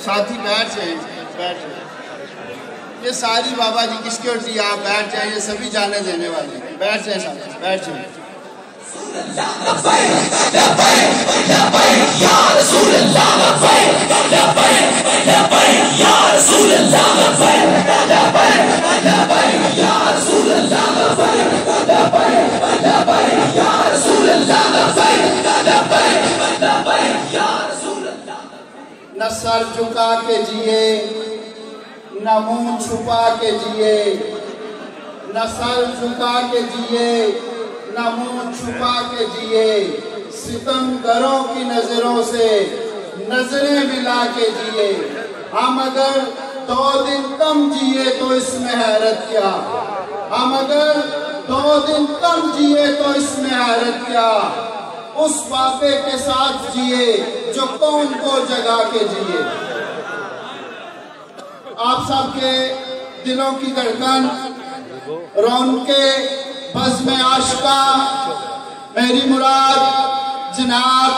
ساتھی بیٹھ جائیں، بیٹھ جائیں۔ یہ ساری بابا جی کی سیکورٹی، آپ بیٹھ جائیں، یہ سبھی جانے دینے والے ہیں، بیٹھ جائیں ساتھی، بیٹھ جائیں۔ نہ سر جھکا کے جیے، نہ منہ چھپا کے جیے، نہ سر جھکا کے جیے، نہ منہ چھپا کے جیے، ستم گروں کی نظروں سے نظریں ملا کے جیے۔ ہم اگر 2 دن کم جیے تو اس میں حیرت کیا، ہم اگر 2 دن کم جیے تو اس میں حیرت کیا، اس بابے کے ساتھ جیے جو کون کو جگا کے جیے۔ آپ سب کے دلوں کی دھڑکن، رونق بزم عاشقہ، میری مراد جناب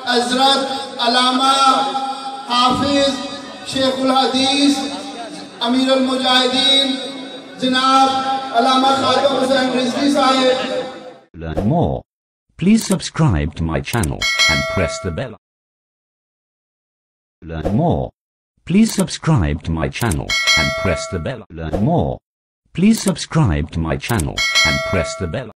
حضرت علامہ حافظ شیخ الحدیث امیر المجاہدین جناب علامہ خواجہ حسین رضوی صاحب۔ Learn more. Please subscribe to my channel and press the bell. Learn more. Please subscribe to my channel and press the bell. Learn more. Please subscribe to my channel and press the bell.